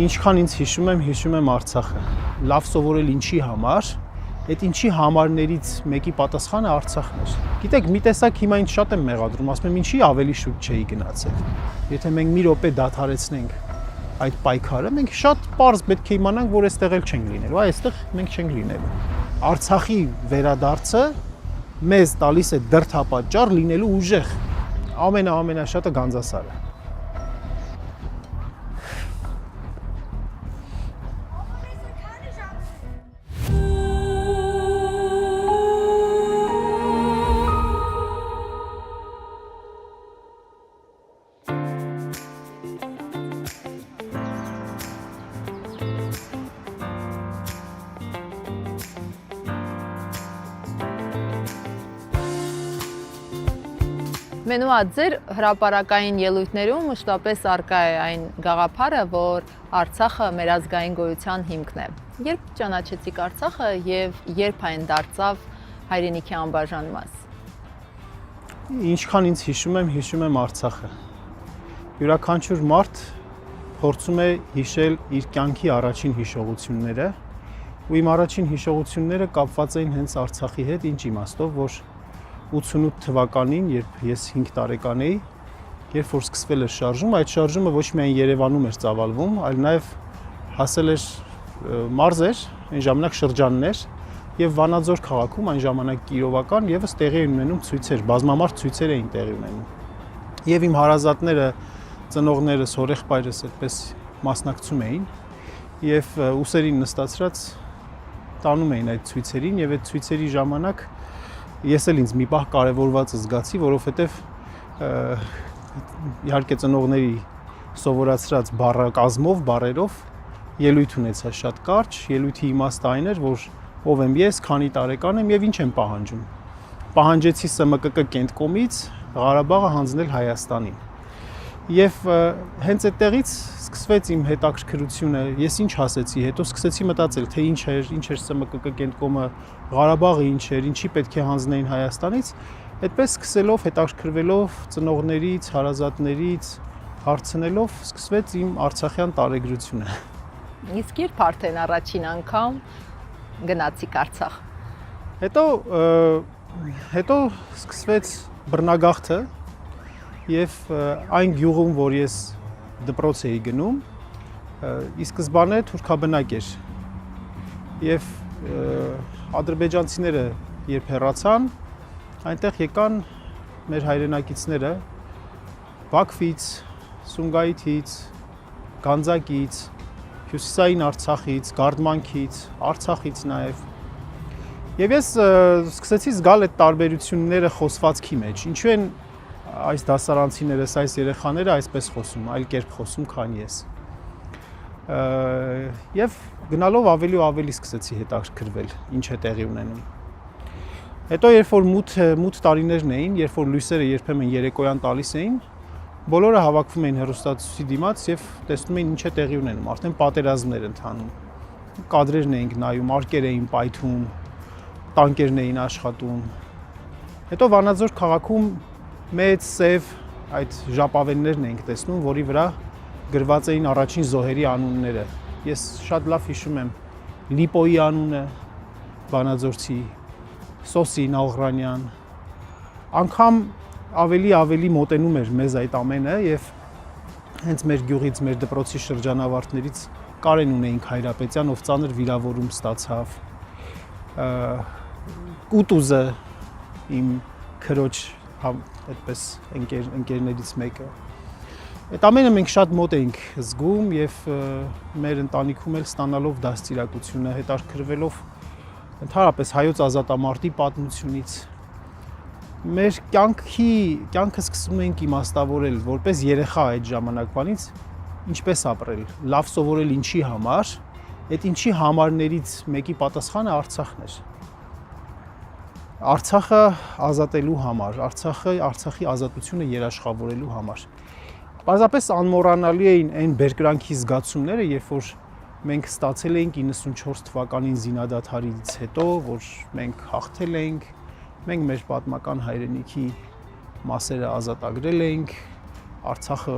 Ինչքան ինձ հիշում եմ Արցախը։ Լավ սովորել ինչի համար, այդ ինչի համարներից մեկի պատասխանը Արցախն էր։ Գիտեք, մի տեսակ հիմա ինձ շատ եմ մեղադրում, ասում եմ ինչի ավելի շուտ չէի գնացել։ Եթե մենք մի րոպե դադարեցնենք այդ պայքարը, մենք շատ պարզ պետք է իմանանք, որ այստեղ էլ չենք լինելու, այստեղ մենք չենք լինելու։ Արցախի վերադարձը մեզ տալիս է դրդապատճառ լինելու ուժեղ։ Ամենաշատը Գանձասարը։ Մենուաձեր հրապարակային ելույթներում մշտապես արկա է այն գաղափարը, որ Արցախը մեր ազգային գոյության հիմքն է։ Երբ ճանաչեցիք Արցախը եւ երբ այն դարձավ հայրենիքի անբաժան մաս։ Ինչքան ինձ հիշում եմ Արցախը։ Յուրաքանչյուր մարդ փորձում է հիշել իր կյանքի առաջին հիշողությունները, ու իմ առաջին հիշողությունները կապված էին հենց Արցախի հետ, ինչ իմաստով, որ 88 թվականին, երբ ես 5 տարեկան էի, երբ որ սկսվել էր շարժումը, այդ շարժումը ոչ միայն Երևանում էր ծավալվում, այլ նաև հասել էր մարզեր, այն ժամանակ շրջաններ, եւ Վանաձոր քաղաքում այն ժամանակ Կիրովական եւս տեղի էին ունենում ցույցեր, բազմամարդ ցույցեր էին տեղի ունենում։ Եվ իմ հարազատները, ծնողներս, հորեղբայրս այդպես մասնակցում էին եւ ուսերին նստացրած տանում էին այդ ցույցերին եւ այդ ցույցերի ժամանակ ես էլ ինձ մի պահ կարևորված զգացի, որովհետև իհարկե ծնողների սովորացրած բառակազմով, բառերով ելույթ ունեցա շատ կարճ, ելույթի իմաստը այն էր, որ ով եմ ես, քանի տարեկան եմ եւ ինչ եմ պահանջում։ Պահանջեցի ՍՄԿԿ կենտկոմից Ղարաբաղը հանձնել Հայաստանին։ Եվ հենց այդտեղից սկսվեց իմ հետաքրքրությունը, ես ինչ հասեցի, հետո սկսեցի մտածել, թե ինչ էր ՍՄԿԿ կենտկոմը, Ղարաբաղը ինչ էր, ինչի պետք է հանձնեին Հայաստանից, այդպես սկսելով, հետաքրքրվելով ծնողներից, հարազատներից, հարցնելով, սկսվեց իմ արցախյան տարեգրությունը։ Իսկ երբ արդեն առաջին անգամ գնացիք Արցախ։ Հետո սկսվեց բռնագաղթը եւ այն գյուղում, որ ես դպրոց էի գնում, ի սկզբանե թուրքաբնակ էր։ Եվ ադրբեջանցիները երբ հեռացան, այնտեղ եկան մեր հայրենակիցները Բաքվից, Սումգայիթից, Գանձակից, Հյուսիսային Արցախից, Գարդմանքից, Արցախից նաեւ։ Եվ ես սկսեցի զգալ այդ տարբերությունները խոսվածքի մեջ։ Ինչու են այս դասարանցիներս, այս երեխաները այսպես խոսում, այլ կերպ խոսում, քան ես։ Եվ գնալով ավելի ու ավելի սկսեցի հետաքրքրվել, ինչ է տեղի ունենում։ Հետո երբ որ մութ տարիներն էին, երբ որ լույսերը երբեմն երեկոյան տալիս էին, բոլորը հավաքվում էին հեռուստացույցի դիմաց եւ տեսնում էին ինչ է տեղի ունենում, արդեն պատերազմներ ընթանում։ Կադրերն էինք նայում, արկեր էին պայթում, տանկերն էին աշխատում։ Հետո Վանաձոր քաղաքում մեծ սև այդ ժապավեններն էինք տեսնում, որի վրա գրված էին առաջին զոհերի անունները։ Ես շատ լավ հիշում եմ Լիպոյի անունը, Վանաձորցի, Սոսի Նաղրանյան։ Անգամ ավելի մոտենում էր մեզ այդ ամենը եւ հենց մեր գյուղից, մեր դպրոցի շրջանավարտներից Կարեն ունեինք Հայրապետյան, ով ծանր վիրավորում ստացավ։ Կուտուզը իմ քրոջ այդպես ընկերներից մեկը։ Այդ ամենը մենք շատ մոտ էինք զգում եւ մեր ընտանիքում էլ ստանալով դաստիարակությունը, հետաքրքրվելով ընդհանրապես հայոց ազատամարտի պատմությունից, մեր կյանքը սկսում էինք իմաստավորել որպես երեխա այդ ժամանակվանից ինչպես ապրել, լավ սովորել ինչի համար, այդ ինչի համարներից մեկի պատասխանը Արցախն էր։ Արցախը ազատելու համար, Արցախի ազատությունը երաշխավորելու համար։ Պարզապես անմոռանալի էին այն բերկրանքի զգացումները, երբ որ մենք ստացել էինք 94 թվականին զինադադարից հետո, որ մենք հաղթել էինք, մենք մեր պատմական հայրենիքի մասերը ազատագրել էինք, Արցախը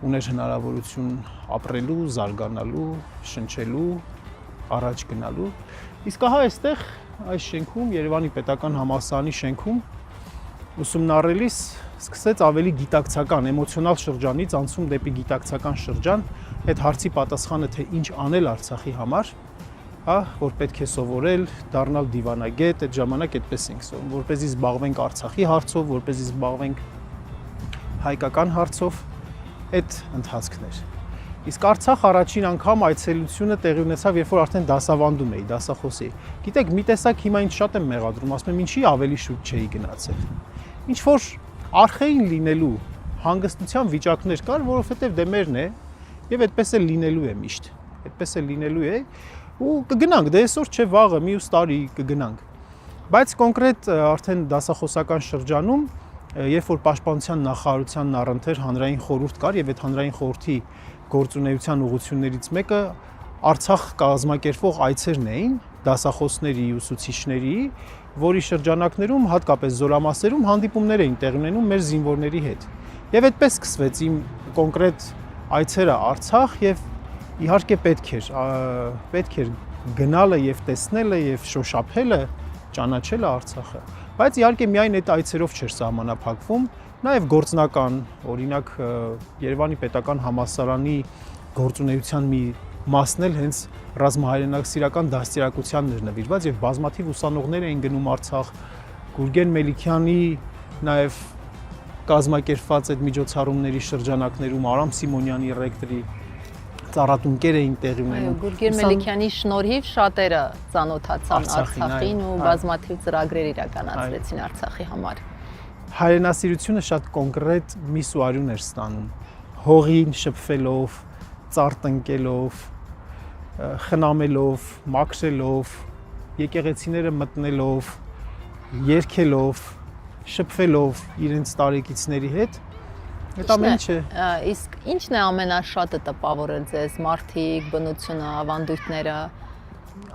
ուներ հնարավորություն ապրելու, զարգանալու, շնչելու, առաջ գնալու։ Իսկ ահա այստեղ այս շենքում, Երևանի պետական համալսարանի շենքում ուսումնառելիս սկսեց ավելի գիտակցական, էմոցիոնալ շրջանից անցում դեպի գիտակցական շրջան, այդ հարցի պատասխանը թե ինչ անել Արցախի համար, որ պետք է սովորել, դառնալ դիվանագետ, այդ ժամանակ այդպես ենք սովորում, որպեսզի զբաղվենք Արցախի հարցով, որպեսզի զբաղվենք հայկական հարցով, այդ ընթացքն էր։ Իսկ Արցախ առաջին անգամ այցելությունը տեղի ունեցավ, երբ որ արդեն դասավանդում էի, դասախոս էի։ Գիտեք, մի տեսակ հիմա ինձ շատ եմ մեղադրում, ասում եմ, ինչի ավելի շուտ չէի գնացել։ Ինչ որ արխային լինելու հանգստության վիճակներ կար, որովհետև դե մերն է եւ այդպես էլ լինելու է միշտ։ Այդպես էլ լինելու է ու կգնանք, դե այսօր չէ վաղը, մյուս տարի կգնանք։ Բայց կոնկրետ արդեն դասախոսական շրջանում, երբ որ Պաշտպանության նախարարությանն առընթեր հանրային խորհուրդ կար եւ այդ հանրային խորհրդի գործունեության ուղղություններից մեկը Արցախ կազմակերպվող այցերն էին դասախոսների, ուսուցիչների, որի շրջանակներում հատկապես զորամասերում հանդիպումներ էին տեղի ունենում մեր զինվորների հետ։ Եվ այդպես սկսվեց իմ կոնկրետ այցերը Արցախ եւ իհարկե պետք էր գնալը եւ տեսնելը եւ շոշափելը, ճանաչելը Արցախը։ Բայց իհարկե միայն այդ այցերով չէր սահմանափակվում, նաեւ գործնական, օրինակ Երևանի պետական համալսարանի գործունեության մի մասն էլ հենց ռազմահայրենասիրական դաստիարակությանն էր նվիրված եւ բազմաթիվ ուսանողներ էին գնում Արցախ, Գուրգեն Մելիքյանի նաեւ կազմակերպված այդ միջոցառումների շրջանակներում Արամ Սիմոնյանի ռեկտորի ծառատունկեր էին տեղի ունենում։ Գուրգեն Մելիքյանի շնորհիվ շատերը ծանոթացան Արցախին ու բազմաթիվ ծրագրեր իրականացրեցին Արցախի համար։ Հայրենասիրությունը շատ կոնկրետ միսուարյուն էր ստանում։ Հողին շփվելով, ծառ տնկելով, խնամելով, մաքրելով, եկեղեցիները մտնելով, երգելով, շփվելով իրենց տարեկիցների հետ։ Այդ ամեն ինչը։ Իսկ ի՞նչն է ամենաշատը տպավորել ձեզ, մարդիկ, բնությունը, ավանդույթները։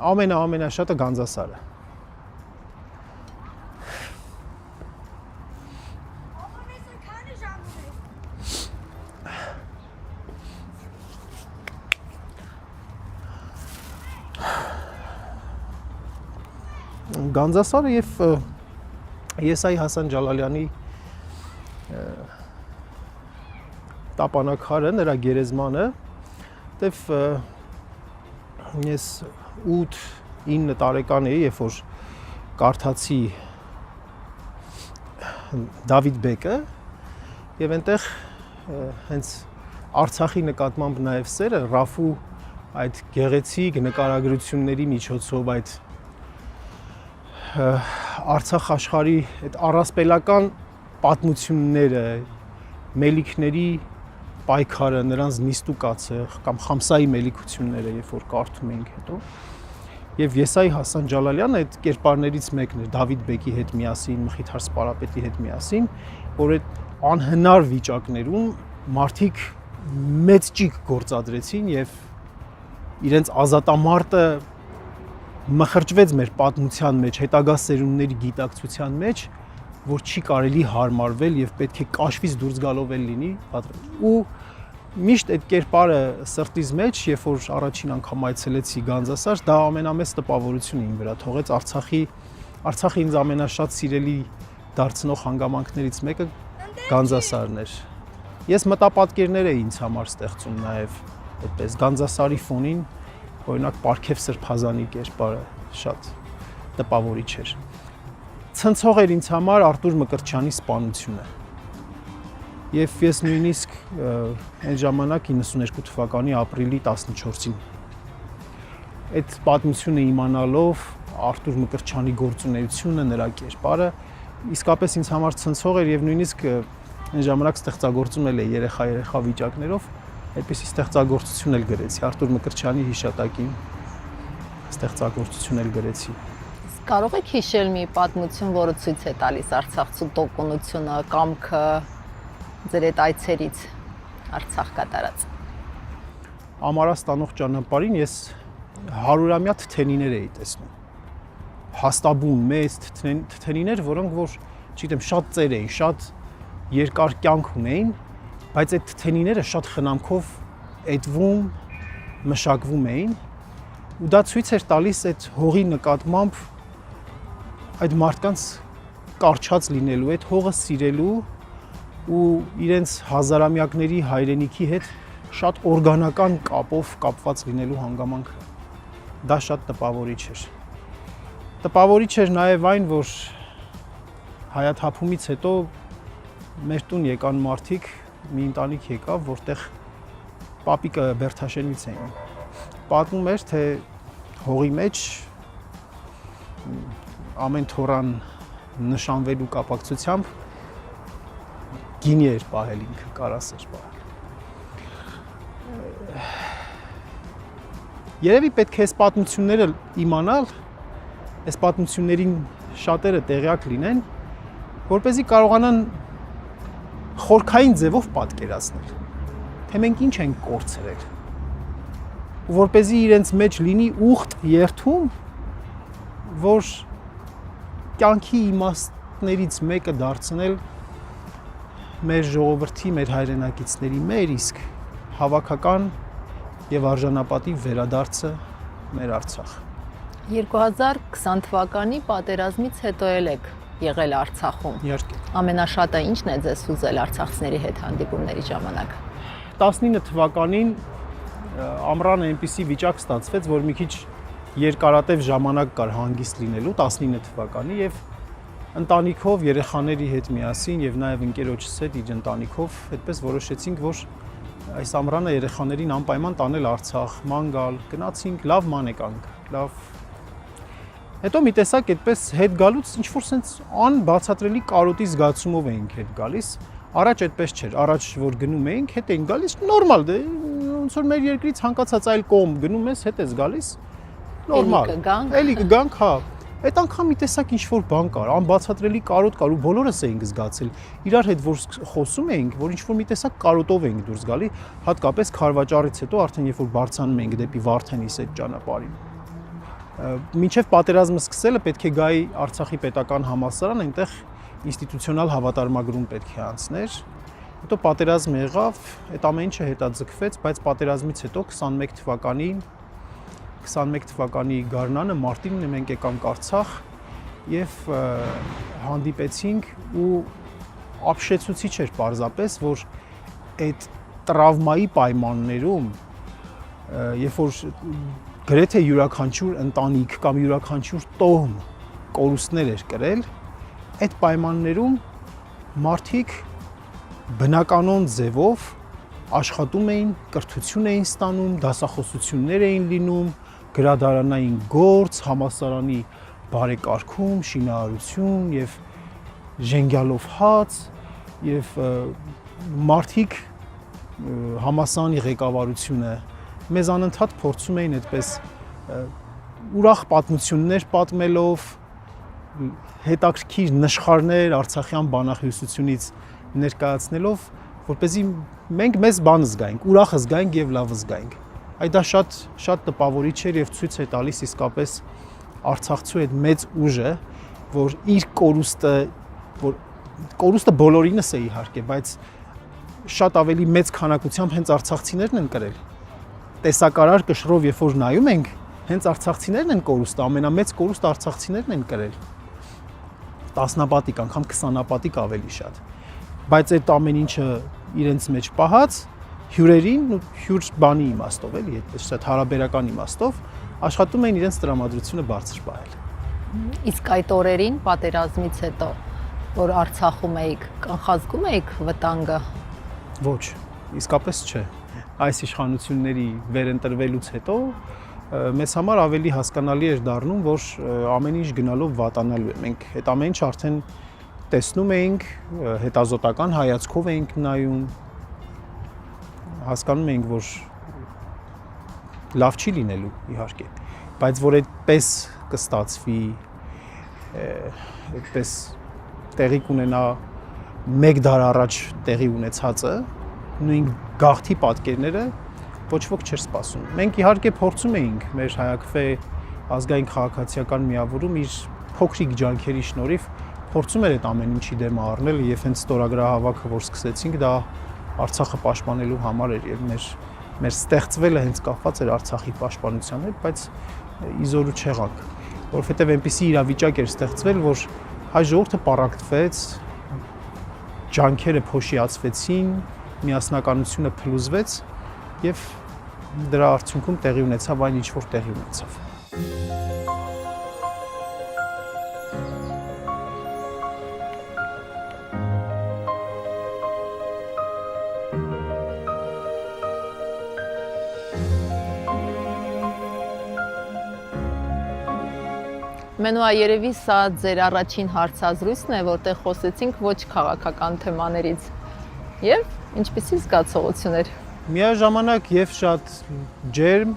Ամենաշատը Գանձասարը։ Գանձասարը եւ Եսայի Հասան Ջալալյանի տապանակարը, նրա գերեզմանը, դեպ ես 8-9 տարեկան էի, երբ որ կարդացի Դավիթ Բեկը եւ այնտեղ հենց Արցախի նկատմամբ նաեւ սերը Ռաֆու այդ գեղեցիկ նկարագրությունների միջոցով այդ Արցախ աշխարհի այդ առասպելական պատմությունները, մելիքների պայքարը, նրանց նիստուկացը կամ Խամսայի մելիքությունները, երբ որ կարդում էինք հետո, եւ Եսայի Հասան Ջալալյանը այդ կերպարներից մեկն էր Դավիթ Բեկի հետ միասին, Մխիթար Սպարապետի հետ միասին, որ այդ անհնար վիճակներում մարդիկ մեծ ճիգ գործադրեցին եւ իրենց ազատամարտը մխրճվեց մեր պատմության մեջ, հետագա սերունդների գիտակցության մեջ, որ չի կարելի հարմարվել եւ պետք է կաշվից դուրս գալով էլ լինի ու միշտ այդ կերպարը սրտից մեջ, երբ որ առաջին անգամ այցելեցի Գանձասար, դա ամենամեծ տպավորությունը իմ վրա թողեց Արցախի ինձ ամենաշատ սիրելի դարձնող հանգամանքներից մեկը Գանձասարն էր։ Ես մտապատկերներ էի ինձ համար ստեղծում նաեւ այդպես Գանձասարի ֆոնին, օրինակ Պարքև Սրբազանի կերպարը շատ տպավորիչ էր։ Ցնցող էր ինձ համար Արտուր Մկրտչյանի սպանությունը։ Եվ ես նույնիսկ այն ժամանակ 92 թվականի ապրիլի 14-ին այդ պատմությունը իմանալով Արտուր Մկրտչյանի գործունեությունը, նրա կերպարը իսկապես ինձ համար ցնցող էր եւ նույնիսկ այն ժամանակ ստեղծագործում էլ էի երեխա վիճակներով, այդպիսի ստեղծագործություն էլ գրեցի Արտուր Մկրտչյանի հիշատակին ստեղծագործություն էլ գրեցի։ Կարող եք հիշել մի պատմություն, որը ցույց է տալիս Արցախցու տոկունությունը, կամքը ձեր այդ այցերից Արցախ կատարած։ Ամարաստանող ճանապարհին ես 100-ամյա թթենիներ էի տեսնում։ Հաստաբուն մեծ թթենիներ, որոնք որ, չգիտեմ, շատ ծեր էին, շատ երկար կյանք ունեին, բայց այդ թթենիները շատ խնամքով էտվում, մշակվում էին ու դա ցույց էր տալիս այդ հողի նկատմամբ այդ մարդկանց կարճած լինելու, այդ հողը սիրելու ու իրենց հազարամյակների հայրենիքի հետ շատ օրգանական կապով կապված լինելու հանգամանքը։ Դա շատ տպավորիչ էր։ Տպավորիչ էր նաև այն, որ հայաթափումից հետո մեր տուն եկան մարդիկ, մի ընտանիք եկավ, որտեղ պապիկը Բերթաշենից էին։ Պատմում էր, թե հողի մեջ ամեն թորան նշանվելու կապակցությամբ գինի էր պահել ինքը, կարաս էր պահել։ Երևի պետք է այս պատմությունները իմանալ, այս պատմություններին շատերը տեղյակ լինեն, որպեսզի կարողանան խորքային ձևով պատկերացնել, թե մենք ինչ ենք կորցրել, ու որպեսզի իրենց մեջ լինի ուխտ երթում, որ կյանքի իմաստներից մեկը դարձնել մեր ժողովրդի, մեր հայրենակիցների, մեր իսկ հավաքական եւ արժանապատիվ վերադարձը մեր Արցախ։ 2020 թվականի պատերազմից հետո եք եղել Արցախում։ Իհարկե։ Ամենաշատը ի՞նչն է ձեզ հուզել արցախցիների հետ հանդիպումների ժամանակ։ 19 թվականին ամռանը այնպիսի վիճակ ստացվեց, որ մի քիչ երկարատև ժամանակ կար հանգիստ լինելու 19 թվականի եւ ընտանիքով, երեխաների հետ միասին եւ նաեւ ընկերոջս հետ իր ընտանիքով այդպես որոշեցինք, որ այս ամռանը երեխաներին անպայման տանել Արցախ, ման գալ, գնացինք, լավ ման եկանք, լավ։ Հետո մի տեսակ այդպես հետ գալուց ինչ որ sense անբացատրելի կարոտի զգացումով էինք հետ գալիս։ Առաջ այդպես չէր, առաջ որ գնում էինք, հետ էինք գալիս, նորմալ, դե ոնց որ մեր երկրի ցանկացած այլ կողմ գնում ես, հետ ես գալիս, նորմալ։ Էլի կգանք, հա։ Այդ անգամ մի տեսակ ինչ որ բան կար, անբացատրելի կարոտ կար ու բոլորս էինք զգացել։ Իրար հետ որ խոսում էինք, որ ինչ որ մի տեսակ կարոտով էինք դուրս գալի, հատկապես Քարվաճառից հետո արդեն երբ որ բարձրանում էինք դեպի Վարդենիս այդ ճանապարհին։ Մինչև պատերազմը սկսելը պետք է գայի Արցախի պետական համալսարան, այնտեղ ինստիտուցիոնալ հավատարմագրում պետք է անցներ։ Հետո պատերազմը եղավ, այդ ամեն ինչը հետաձգվեց, բայց պատերազմից հետո 21 թվականի գարնանը մարտին մենք եկանք Արցախ եւ հանդիպեցինք ու ապշեցուցիչ էր պարզապես, որ այդ տրավմայի պայմաններում երբ որ գրեթե յուրաքանչյուր ընտանիք կամ յուրաքանչյուր տոհմ կորուստներ էր կրել, այդ պայմաններում մարդիկ բնականon ձևով աշխատում էին, կրթություն էին ստանում, դասախոսություններ էին լինում, գրադարանային գործ, համալսարանի բարեկարգում, շինարարություն եւ ժենգյալով հաց եւ մարդիկ համալսարանի ղեկավարությունը մեզ անընդհատ փորձում էին այդպես ուրախ պատմություններ պատմելով, հետաքրքիր նշխարներ Արցախյան բանահյուսությունից ներկայացնելով, որպեսզի մենք մեզ բանը զգայինք, ուրախը զգայինք եւ լավը զգայինք։ Այդ դա շատ տպավորիչ էր եւ ցույց է տալիս իսկապես Արցախցու այդ մեծ ուժը, որ իր կորուստը բոլորինս է իհարկե, բայց շատ ավելի մեծ քանակությամբ հենց արցախցիներն են կրել։ Տեսակարար կշռով երբ որ նայում ենք, հենց արցախցիներն են կորուստը, ամենամեծ կորուստը արցախցիներն են կրել։ Տասնապատիկ, անգամ 20-ապատիկ ավելի շատ։ Բայց այդ ամեն ինչը իրենց մեջ պահած հյուրերին ու հյուր բանի իմաստով էլի, այդպես շատ հարաբերական իմաստով աշխատում էին իրենց տրամադրությունը բարձր պահել։ Իսկ այդ օրերին պատերազմից հետո, որ Արցախում էիք, կանխազգում էիք վտանգը։ Ոչ, իսկապես չէ։ Այս իշխանությունների վերընտրվելուց հետո մեզ համար ավելի հասկանալի էր դառնում, որ ամեն ինչ գնալով վատանալու է։ Մենք այդ ամեն ինչ արդեն տեսնում էինք, հետազոտական հայացքով էինք նայում, հասկանում էինք, որ լավ չի լինելու իհարկե, բայց որ այդպես կստացվի, այդպես տեղի կունենա մեկ դար առաջ տեղի ունեցածը, նույն գաղթի պատկերները ոչ ոք չէր սպասում։ Մենք իհարկե փորձում էինք մեր հայակվե ազգային քաղաքացիական միավորում իր փոքրիկ ջանքերի շնորհիվ փորձում էր այդ ամեն ինչի դեմ առնել եւ հենց ստորագրահավաքը որ սկսեցինք դա Արցախը պաշտպանելու համար էր եւ մեր ստեղծվելը հենց կապված էր Արցախի պաշտպանության հետ, բայց իզորու չեղանք, որովհետեւ այնպիսի իրավիճակ էր ստեղծվել, որ հայ ժողովուրդը պառակտվեց, ջանքերը փոշիացվեցին, միասնականությունը փլուզվեց եւ դրա արդյունքում տեղի ունեցավ այն ինչ որ տեղի ունեցավ։ Մենուա երևի սա ձեր առաջին հարցազրույցն է, որտեղ խոսեցինք ոչ քաղաքական թեմաներից։ Եվ ինչպիսի զգացողություններ։ Միաժամանակ եւ շատ ջերմ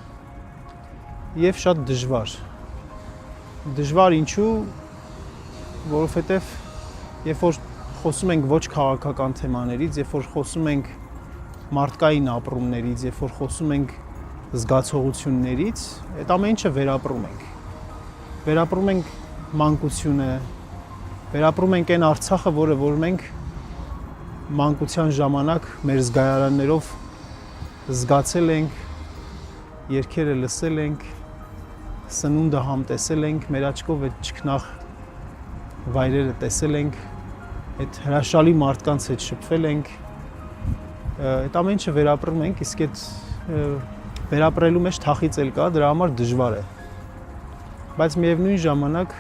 եւ շատ դժվար։ Դժվար ինչու, որովհետեւ երբ որ խոսում ենք ոչ քաղաքական թեմաներից, երբ որ խոսում ենք մարդկային ապրումներից, երբ որ խոսում ենք զգացողություններից, այդ ամեն ինչը վերապրում ենք։ Վերապրում ենք մանկությունը, վերապրում ենք այն Արցախը, որ մենք մանկության ժամանակ մեր զգայարաններով զգացել ենք, երգերը լսել ենք, սնունդը համտեսել ենք, մեր աչքով այդ ճկնաղ վայրերը տեսել ենք, այդ հրաշալի մարդկանց հետ շփվել ենք, այդ ամեն ինչը վերապրում ենք, իսկ այդ վերապրելու մեջ թախիծ էլ կա, դրա համար դժվար է։ Բայց միևնույն ժամանակ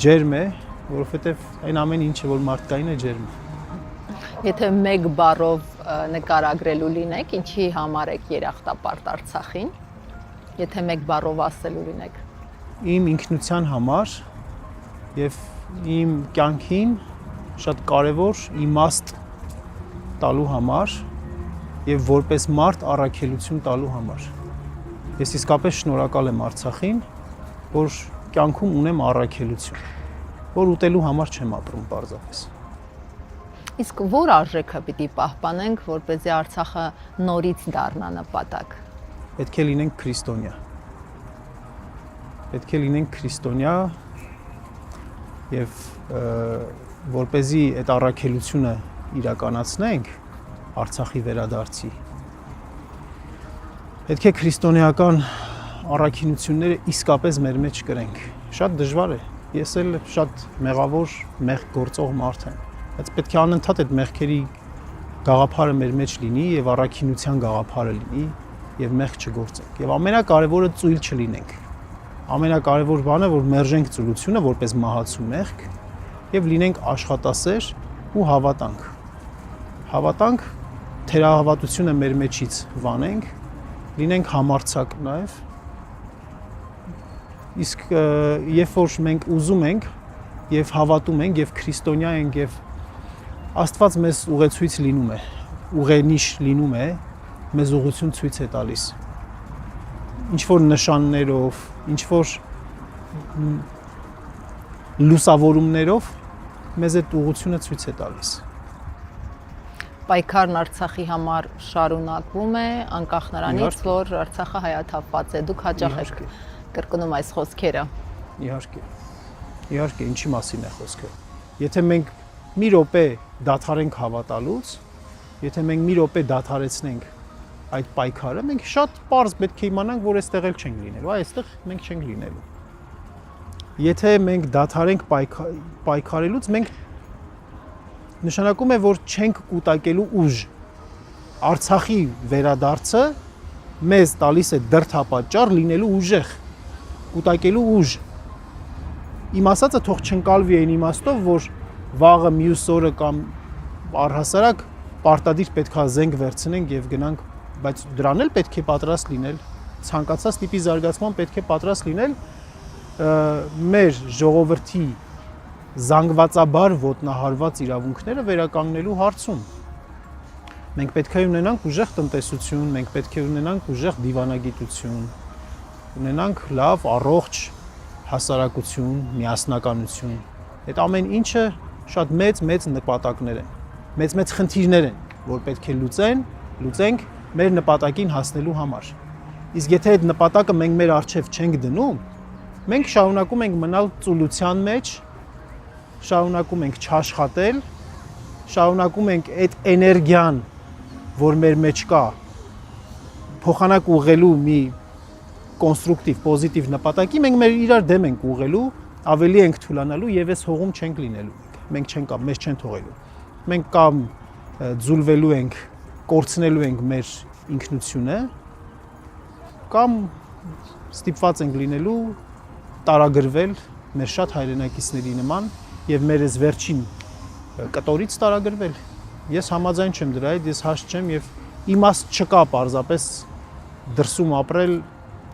ջերմ է, որովհետև այն ամեն ինչը որ մարդկային է ջերմ է։ Եթե մեկ բառով նկարագրելու լինեք, ինչի համար եք երախտապարտ Արցախին, եթե մեկ բառով ասելու լինեք։ Իմ ինքնության համար եւ իմ կյանքին շատ կարեւոր իմաստ տալու համար եւ որպես մարդ առաքելություն տալու համար։ Ես իսկապես շնորհակալ եմ Արցախին, որ կյանքում ունեմ առաքելություն, որ ուտելու համար չեմ ապրում պարզապես։ Իսկ որ արժեքը պիտի պահպանենք, որպեսզի Արցախը նորից դառնա նպատակ։ Պետք է լինենք քրիստոնյա։ Պետք է լինենք քրիստոնյա եւ որպեսզի այդ առաքելությունը իրականացնենք Արցախի վերադարձի։ Պետք է քրիստոնեական առաքինությունները իսկապես մեր մեջ կրենք։ Շատ դժվար է։ Ես էլ շատ մեղավոր, մեղք գործող մարդ եմ, բայց պետք է անընդհատ այդ մեղքերի գաղափարը մեր մեջ լինի եւ առաքինության գաղափարը լինի եւ մեղք չգործենք։ Եվ ամենակարևորը ծույլ չլինենք։ Ամենակարևոր բանը, որ մերժենք ծուլությունը որպես մահացու մեղք եւ լինենք աշխատասեր ու հավատանք։ Հավատանք, թերահավատությունը մեր մեջից վանենք, լինենք համարձակ նաեւ։ Իսկ երբ որ մենք ուզում ենք եւ հավատում ենք եւ քրիստոնյա ենք եւ Աստված մեզ ուղեցույց լինում է, ուղենիշ լինում է, մեզ ուղղություն ցույց է տալիս։ Ինչ որ նշաններով, ինչ որ լուսավորումներով մեզ այդ ուղղությունը ցույց է տալիս։ Պայքարն Արցախի համար շարունակվում է, անկախ նրանից, որ Արցախը հայաթափված է։ Դուք հաճախ եք կրկնում այս խոսքերը։ Իհարկե։ Իհարկե, ինչի մասին է խոսքը։ Եթե մենք մի րոպե դադարենք հավատալուց, եթե մենք մի րոպե դադարեցնենք այդ պայքարը, մենք շատ պարզ պետք է իմանանք, որ այստեղ էլ չենք լինելու, այստեղ մենք չենք լինելու։ Եթե մենք դադարենք պայքարելուց, մենք նշանակում է, որ չենք կուտակելու ուժ։ Արցախի վերադարձը մեզ տալիս է դրդապատճառ լինելու ուժեղ, կուտակելու ուժ։ Իմ ասածը թող չընկալվի այն իմաստով, որ վաղը մյուս օրը կամ առհասարակ պարտադիր պետքա զենք վերցնենք եւ գնանք, բայց դրան էլ պետք է պատրաստ լինել, ցանկացած տիպի զարգացման պետք է պատրաստ լինել մեր ժողովրդի զանգվածաբար ոտնահարված իրավունքները վերականգնելու հարցում։ Մենք պետք է ունենանք ուժեղ տնտեսություն, մենք պետք է ունենանք ուժեղ դիվանագիտություն, ունենանք լավ, առողջ հասարակություն, միասնականություն։ Այդ ամեն ինչը շատ մեծ նպատակներ են, մեծ խնդիրներ են, որ պետք է լուծենք մեր նպատակին հասնելու համար։ Իսկ եթե այդ նպատակը մենք մեր առջև չենք դնում, մենք շարունակում ենք մնալ ծուլության մեջ, շարունակում ենք չաշխատել, շարունակում ենք այդ էներգիան որ մեր մեջ կա փոխանակ ուղղելու մի կոնստրուկտիվ, պոզիտիվ նպատակի, մենք մեր իրար դեմ ենք ուղղելու, ավելի ենք թուլանալու եւ այս հողում չենք լինելու։ Մենք չենք կամ մեզ չեն թողելու։ Մենք կամ ձուլվելու ենք, կորցնելու ենք մեր ինքնությունը, կամ ստիպված ենք լինելու տարագրվել մեր շատ հայրենակիցների նման եւ մեր այս վերջին կտորից տարագրվել։ Ես համաձայն չեմ դրա հետ, ես հաստ չեմ եւ իմաստ չկա պարզապես դրսում ապրել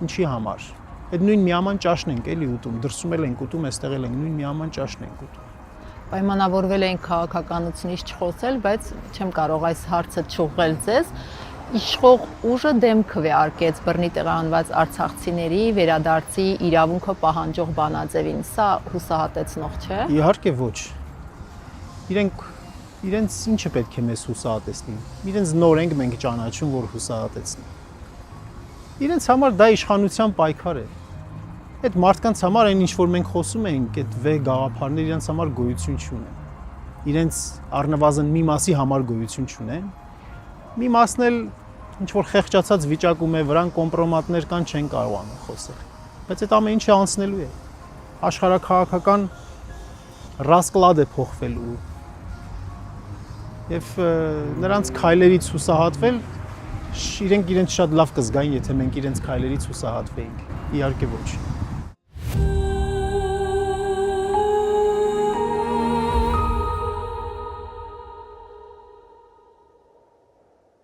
ինչի համար։ Այդ նույն միաման ճաշն ենք էլի ուտում, դրսում էլ ենք ուտում, այստեղ էլ ենք նույն միաման ճաշն ենք ուտում։ Պայմանավորվել ենք քաղաքականությունից չխոսել, բայց չեմ կարող այս հարցը չուղղել ձեզ։ Իշխող ուժը դեմ քվեարկեց բռնի տեղահանված արցախցիների վերադարձի իրավունքը պահանջող բանաձևին։ Սա հուսահատեցնող չէ։ Իհարկե ոչ։ Իրենց ինչը պետք է մեզ հուսահատեցնի։ Իրենց նոր ենք մենք ճանաչում, որ հուսահատեցնի։ Իրենց համար դա իշխանության պայքար է։ Այդ մարդկանց համար այն ինչ որ մենք խոսում ենք, այդ վեհ գաղափարները իրենց համար գոյություն չունեն։ Իրենց առնվազն մի մասի համար գոյություն չունեն։ Մի մասն էլ ինչ որ խեղճացած վիճակում է, վրան կոմպրոմատներ կան, չեն կարողանում խոսել։ Բայց այդ ամեն ինչը անցնելու է։ Աշխարհաքաղաքական ռասկլադ է փոխվելու։ Եվ նրանց քայլերից հուսահատվել, իրենք իրենց շատ լավ կզգային, եթե մենք իրենց քայլերից հուսահատվեինք։ Իհարկե ոչ։